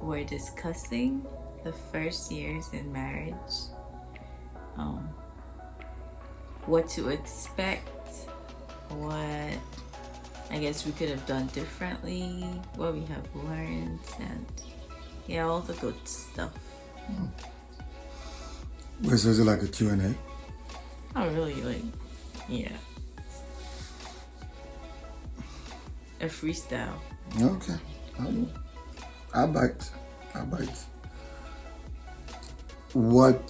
we're discussing the first years in marriage, um, what to expect, what I guess we could have done differently, what we have learned, and yeah, all the good stuff. Wait, so is it like a Q&A? Oh, really? Like, yeah. A freestyle. Okay. I bite. What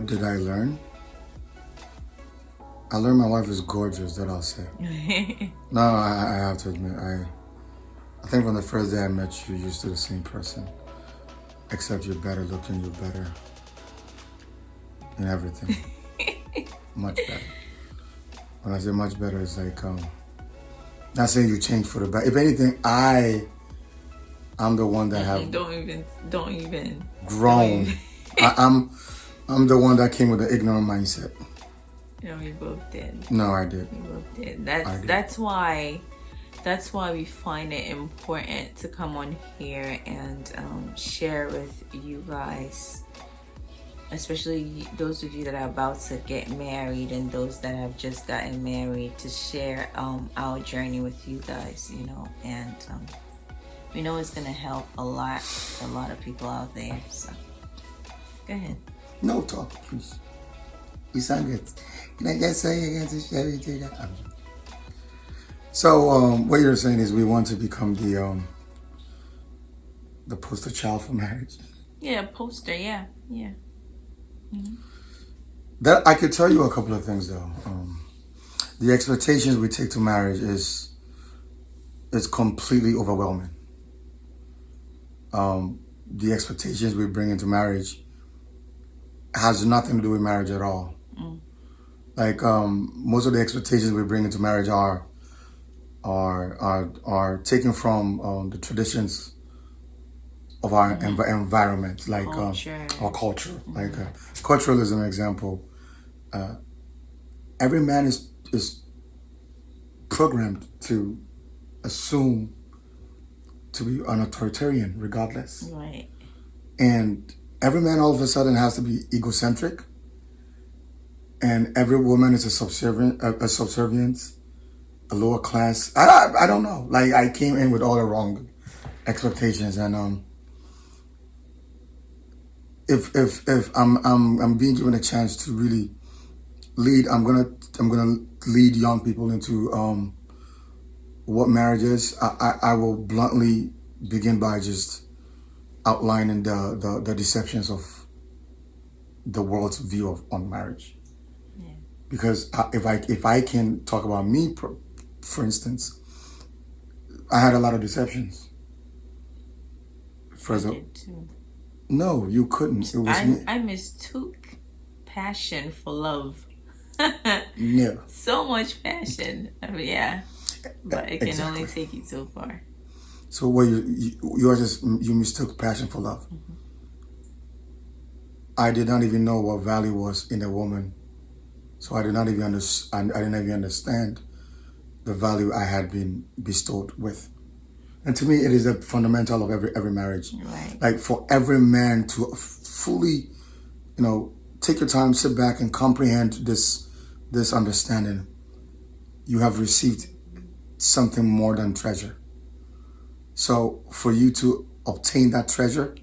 did I learn? I learned my wife is gorgeous, that I'll say. No, I have to admit, I think from the first day I met you, you're still the same person. Except you're better looking, you're better in everything. Much better. When I say much better, it's like, not saying you changed for the better. If anything, I'm the one that have Don't even grown. I'm the one that came with the ignorant mindset. No, we both did. No, I did. We both did. That's why we find it important to come on here and share with you guys, especially those of you that are about to get married and those that have just gotten married, to share our journey with you guys, and we know it's gonna help a lot of people out there. So go ahead. No talk, please. You sound good. Can I just say again to share with you that? So what you're saying is we want to become the poster child for marriage. Yeah, poster. Yeah. Mm-hmm. That I could tell you a couple of things though. The expectations we take to marriage is completely overwhelming. The expectations we bring into marriage has nothing to do with marriage at all. Like most of the expectations we bring into marriage are taken from the traditions of our environment, like our culture. Like culturalism, example. Every man is programmed to assume to be an authoritarian, regardless. Right. And every man all of a sudden has to be egocentric, and every woman is a subservient, a lower class. I don't know. Like I came in with all the wrong expectations, and if I'm being given a chance to really lead, I'm gonna lead young people into what marriage is. I will bluntly begin by just outlining the deceptions of the world's view on marriage. Yeah. Because if I can talk about me, for instance, I had a lot of deceptions. I did too. No, you couldn't. It was me. I mistook passion for love. Yeah. So much passion. I mean, yeah. But it can Exactly. only take you so far. So what you mistook passion for love. Mm-hmm. I did not even know what value was in a woman, so I didn't even understand the value I had been bestowed with. And to me, it is the fundamental of every marriage. Right. Like for every man to fully, take your time, sit back, and comprehend this understanding. You have received something more than treasure. So for you to obtain that treasure,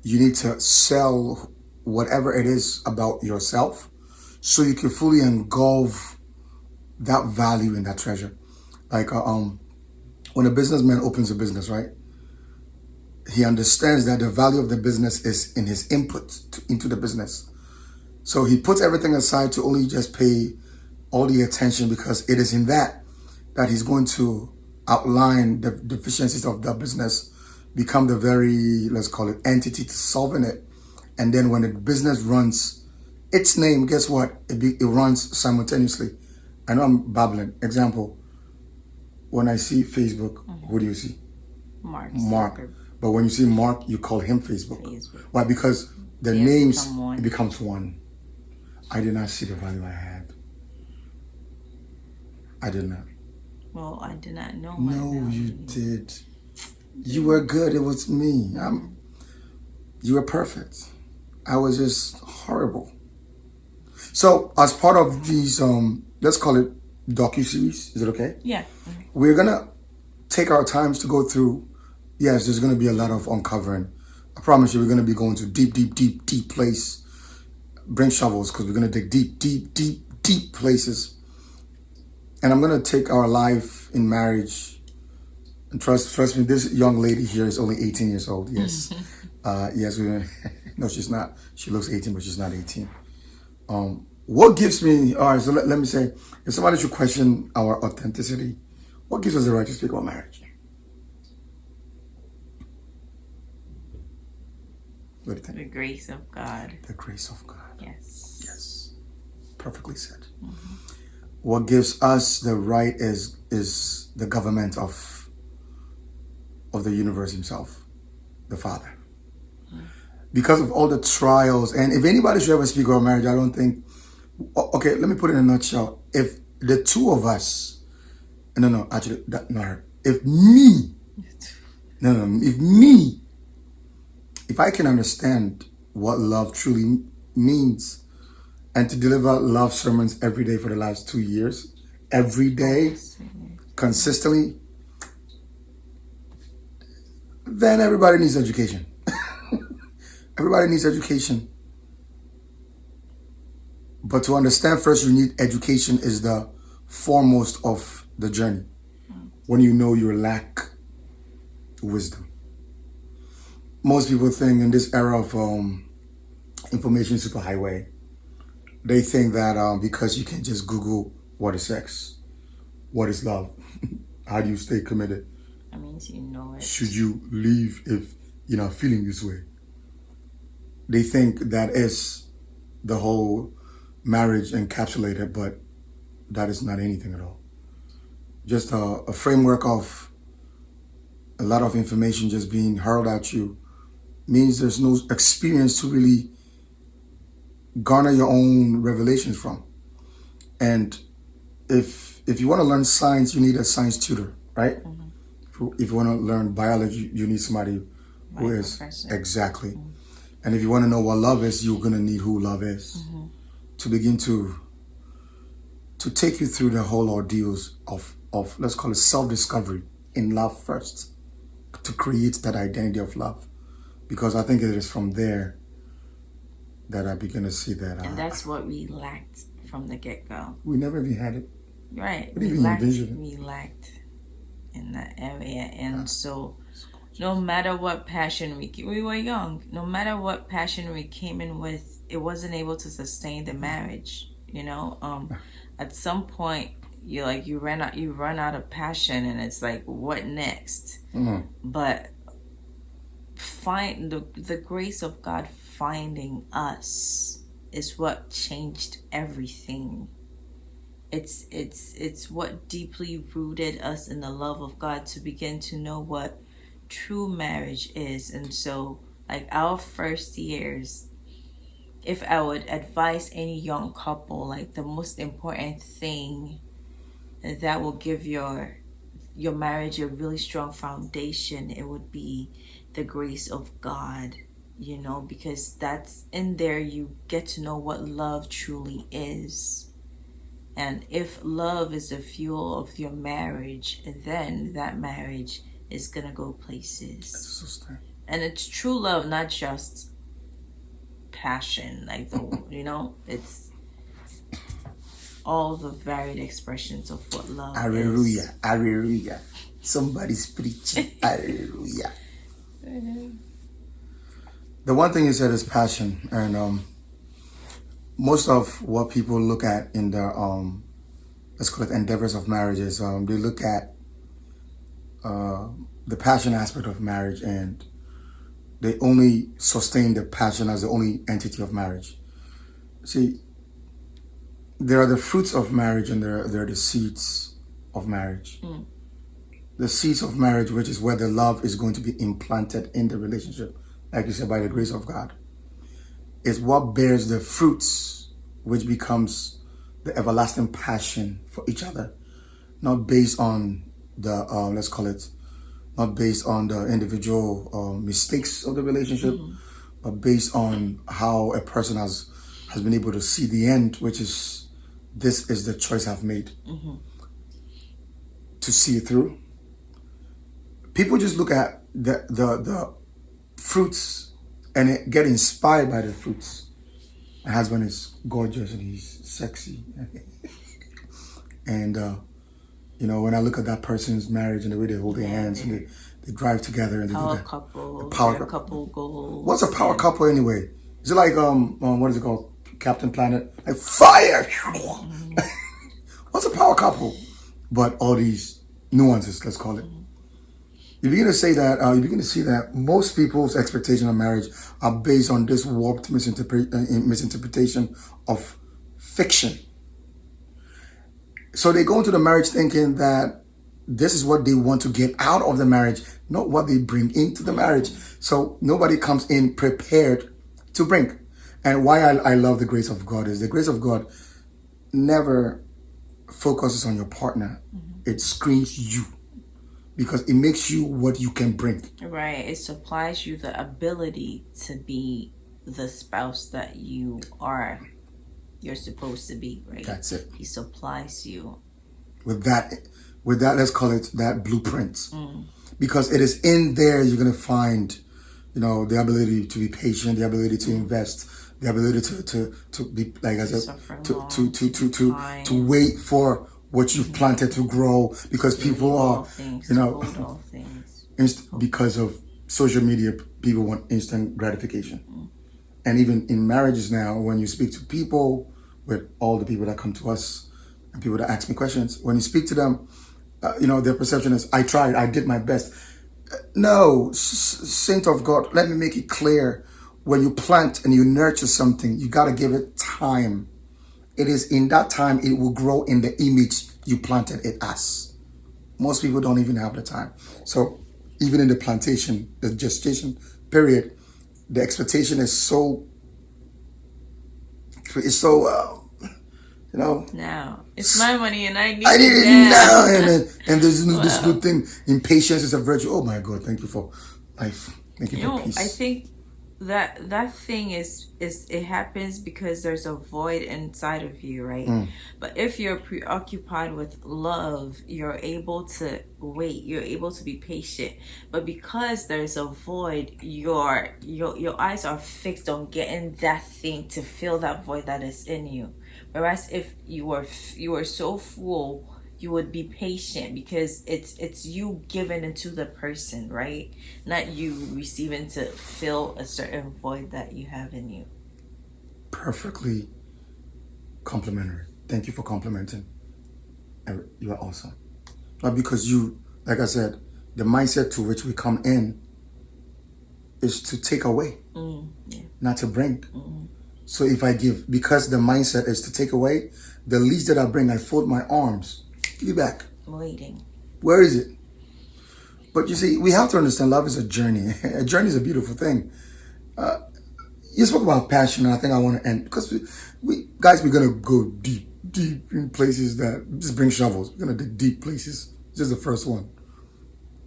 you need to sell whatever it is about yourself so you can fully engulf that value in that treasure. Like when a businessman opens a business, right? He understands that the value of the business is in his input into the business. So he puts everything aside to only just pay all the attention, because it is in that he's going to outline the deficiencies of the business, become the very, let's call it, entity to solving it. And then when the business runs its name, guess what? It runs simultaneously. I know I'm babbling. Example, when I see Facebook, who do you see? Mark. But when you see Mark, you call him Facebook. Why? Because the names, it becomes one. I did not see the value I had. I did not. Well, I did not know my No, you value. did. You were good. It was me. You were perfect. I was just horrible. So, as part of these, let's call it Docu series. Is it okay? Yeah. We're gonna take our times to go through. Yes, there's gonna be a lot of uncovering. I promise you, we're gonna be going to deep place. Bring shovels because we're gonna dig deep places. And I'm gonna take our life in marriage. And trust me, this young lady here is only 18 years old. Yes, yes. No, she's not. She looks 18, but she's not 18. What gives me? All right. So let me say, if somebody should question our authenticity, what gives us the right to speak about marriage? What do you think? The grace of God. The grace of God. Yes. Yes. Perfectly said. What gives us the right is the government of the universe himself, the Father. Because of all the trials, and if anybody should ever speak about marriage, I don't think. Okay, let me put it in a nutshell. If the two of us, no, actually, that not her. If me, if I can understand what love truly means, and to deliver love sermons every day for the last 2 years, every day, consistently, then everybody needs education. Everybody needs education. But to understand first, you need education is the foremost of the journey. When you know you lack wisdom. Most people think in this era of information superhighway, they think that because you can just Google what is sex, what is love, how do you stay committed? That means you know it. Should you leave if you're not feeling this way? They think that is the whole marriage encapsulated, but that is not anything at all. Just a framework of a lot of information just being hurled at you means there's no experience to really garner your own revelations from. And if you want to learn science, you need a science tutor, right? If you want to learn biology, you need somebody who is professor. Exactly. And if you want to know what love is, you're going to need who love is to begin to take you through the whole ordeals of let's call it self-discovery in love first, to create that identity of love. Because I think it is from there that I begin to see that. And that's what we lacked from the get-go. We never even had it. Right. We lacked in that area. And so no matter what passion we were young, no matter what passion we came in with, it wasn't able to sustain the marriage. At some point you run out of passion, and it's like, what next? But find the grace of God finding us is what changed everything. It's what deeply rooted us in the love of God to begin to know what true marriage is. And so, like, our first years, if I would advise any young couple, like, the most important thing that will give your marriage a really strong foundation, it would be the grace of God, because that's in there you get to know what love truly is. And if love is the fuel of your marriage, then that marriage is gonna go places. And it's true love, not just passion, like it's all the varied expressions of what love Hallelujah. is. Hallelujah. Somebody's preaching. Hallelujah. The one thing you said is passion, and most of what people look at in the let's call it endeavors of marriages, they look at the passion aspect of marriage, and they only sustain the passion as the only entity of marriage. See, there are the fruits of marriage, and there are the seeds of marriage. The seeds of marriage, which is where the love is going to be implanted in the relationship, like you said, by the grace of God, is what bears the fruits, which becomes the everlasting passion for each other. not based on the let's call it, not based on the individual mistakes of the relationship, but based on how a person has been able to see the end, which is this is the choice I've made to see it through. People just look at the fruits and get inspired by the fruits. My husband is gorgeous and he's sexy, and when I look at that person's marriage and the way they hold their hands and they drive together and they power do that. couple, Power couple goals. What's a power couple anyway? Is it like what is it called? Captain Planet? Like fire. What's a power couple? But all these nuances, let's call it. You begin to say that you begin to see that most people's expectation of marriage are based on this warped misinterpretation of fiction. So they go into the marriage thinking that this is what they want to get out of the marriage, not what they bring into the marriage. So nobody comes in prepared to bring. And why I love the grace of God is the grace of God never focuses on your partner. It screens you because it makes you what you can bring. Right. It supplies you the ability to be the spouse that you're supposed to be, right? That's it. He supplies you with that, let's call it that blueprint. Because it is in there you're going to find, the ability to be patient, the ability to invest, the ability to be, like I said, to wait for what you've planted to grow, because people are, because of social media, people want instant gratification. And even in marriages now, when you speak to people, with all the people that come to us and people that ask me questions, when you speak to them, their perception is, I tried, I did my best. No, saint of God, let me make it clear. When you plant and you nurture something, you got to give it time. It is in that time it will grow in the image you planted it as. Most people don't even have the time. So even in the plantation, the gestation period, the expectation is so now it's my money and I need it now. And there's this good thing. Impatience is a virtue. Oh my God, thank you for life. Thank you for peace. I think that thing is it happens because there's a void inside of you, right? But if you're preoccupied with love, you're able to wait, you're able to be patient. But because there's a void, your eyes are fixed on getting that thing to fill that void that is in you. Whereas if you were so full, you would be patient because it's you giving into the person, right? Not you receiving to fill a certain void that you have in you. Perfectly complimentary. Thank you for complimenting. You are awesome. Not because you, like I said, the mindset to which we come in is to take away, not to bring. So if I give, because the mindset is to take away, the least that I bring, I fold my arms. Give it back. Waiting. Where is it? But you see, we have to understand love is a journey. A journey is a beautiful thing. You spoke about passion, and I think I want to end because we're going to go deep in places that just bring shovels. We're going to dig deep places. This is the first one.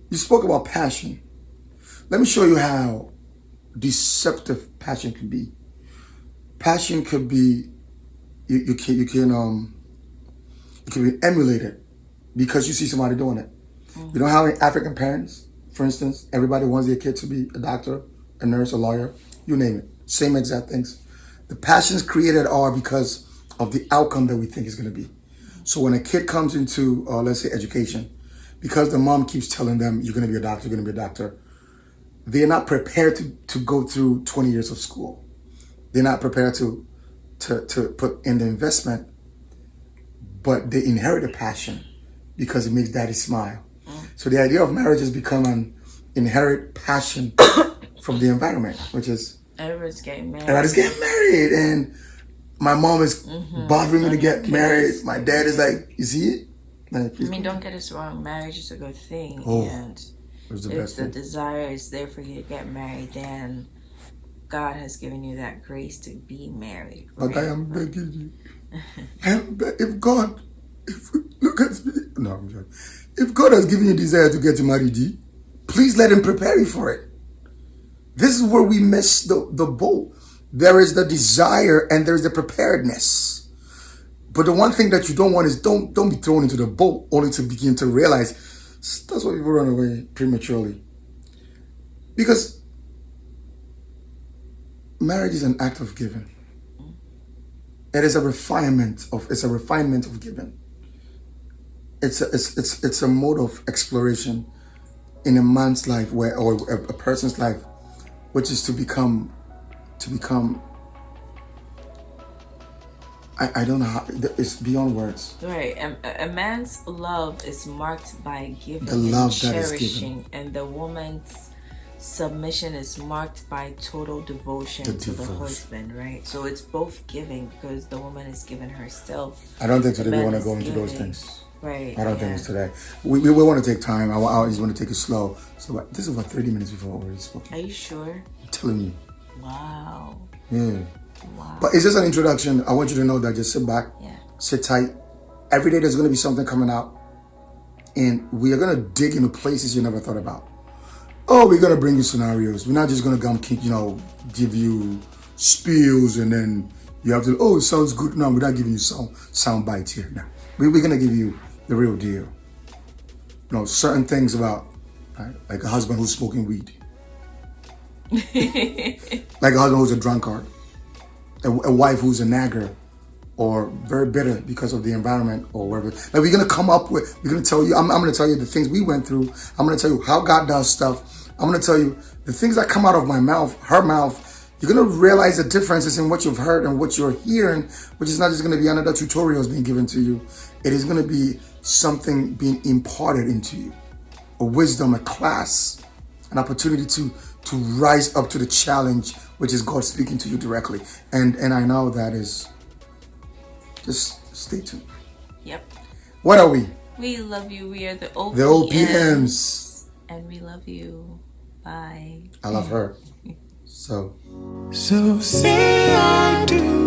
You spoke about passion. Let me show you how deceptive passion can be. Passion could be you can be emulated because you see somebody doing it. You know how in African parents, for instance, everybody wants their kid to be a doctor, a nurse, a lawyer, you name it. Same exact things. The passions created are because of the outcome that we think is going to be. So when a kid comes into, let's say, education, because the mom keeps telling them, you're going to be a doctor, you're going to be a doctor, they're not prepared to go through 20 years of school. They're not prepared to put in the investment, but they inherit a passion because it makes daddy smile. So the idea of marriage has become an inherent passion from the environment, which is everybody's getting married. Everybody's getting married, and my mom is bothering me to get married. My dad is like, "You see it?" Like, I mean, don't get us wrong. Marriage is a good thing, and if the desire is there for you to get married, then God has given you that grace to be married. But I am begging you. If God Look at me. No, I'm joking. If God has given you desire to get married, please let Him prepare you for it. This is where we miss the boat. There is the desire and there's the preparedness. But the one thing that you don't want is don't be thrown into the boat only to begin to realize that's why people run away prematurely. Because marriage is an act of giving. It is a refinement of giving. It's a mode of exploration in a man's life or a person's life, which is to become I don't know how, it's beyond words. Right. A man's love is marked by giving The love and that is cherishing, given. and the woman's submission is marked by total devotion to the husband, right? So it's both giving because the woman is giving herself. I don't think today we man want to is go into those giving. things. Right. I don't think it's today. We want to take time. I just want to take it slow. So this is about 30 minutes before we already spoke. Are you sure? I'm telling you. Wow. Yeah. Wow. But it's just an introduction. I want you to know that just sit back, sit tight. Every day there's going to be something coming out. And we are going to dig into places you never thought about. Oh, we're going to bring you scenarios. We're not just going to give you spills and then you have to, oh, it sounds good. No, we're not giving you sound bites here. No. We're going to give you the real deal. Certain things about, right, like a husband who's smoking weed. Like a husband who's a drunkard. A wife who's a nagger or very bitter because of the environment or whatever. Like we're going to tell you, I'm going to tell you the things we went through. I'm going to tell you how God does stuff. I'm going to tell you the things that come out of my mouth, her mouth. You're going to realize the differences in what you've heard and what you're hearing, which is not just going to be another tutorials being given to you. It is going to be something being imparted into you. A wisdom, a class, an opportunity to rise up to the challenge, which is God speaking to you directly. And I know that is, just stay tuned. Yep. What are we? We love you. We are the OPMs. The OPMs. And we love you. Bye. I love her. So say I do.